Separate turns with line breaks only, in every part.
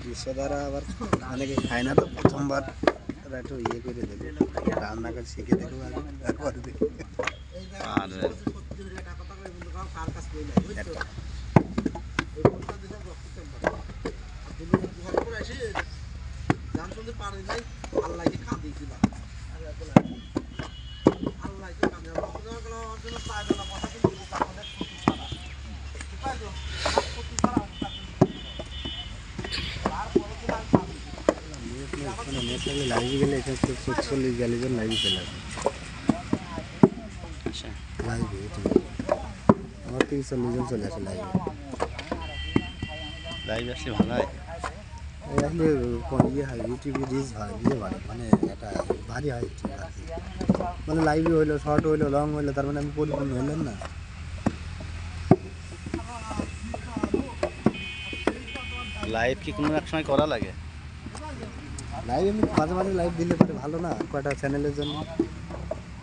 বিশ্বধারা আবার অনেকে খায় না তো, প্রথমবার তারা একটু ইয়ে করে দেবে, রান্না করে শিখে দেখো আগে, তারপরে দেখো।
আর
নেট থাকলে লাইভে গেলে এখানে 40-42 জন লাইভে চলে আসে।
আচ্ছা,
লাইভে আমার 30-40 জন চলে আসে লাইভে।
লাইভ আসলে ভালো হয়।
আসলে ইয়ে হয়, ইউটিউবে রিচ হয়, ইয়ে বাড়ে, মানে এটা ভারী হয় ইউটিউব আর কি। মানে লাইভে হইলো, শর্ট হইলো, লং হইলো, তার মানে আমি পরিপূর্ণ হইলাম না।
লাইভ কি কোনো এক সময় করা লাগে?
লাইভ আমি মাঝে মাঝে লাইভ দিলে পারে ভালো না, কয়টা চ্যানেলের জন্য।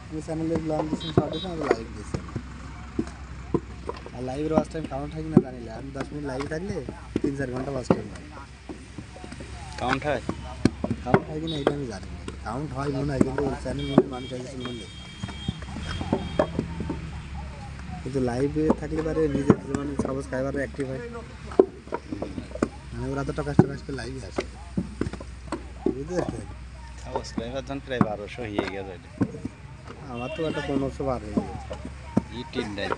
আমি চ্যানেলের লং দিচ্ছি, শর্ট দিচ্ছি, আমি লাইভ দিচ্ছি। আর লাইভের ওয়াচ টাইম কাউন্ট হয় কিনা জানি না। আমি 10 মিনিট লাইভে থাকলে 3-4 ঘন্টা ওয়াচ টাইম হয়।
কাউন্ট হয়?
কাউন্ট হয় কিনা এটা আমি জানি না। কাউন্ট হয় মনে হয়, কিন্তু চ্যানেল মনে মনিটাইজেশন করলে। কিন্তু লাইভে থাকলে পারে নিজের মানে সাবস্ক্রাইবারও অ্যাক্টিভ হয়, মানে ওরা তো টাকা করে লাইভে আসে, বুঝতে পারছেন?
সাবস্ক্রাইবার জন প্রায় 1200 হয়ে গেছে।
আমার তো একটা 1500 বার হয়ে গেছে।
ইউটিউব দেয়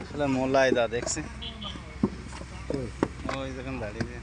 আসলে মোলাই দা দেখছি ওই যখন দাঁড়িয়ে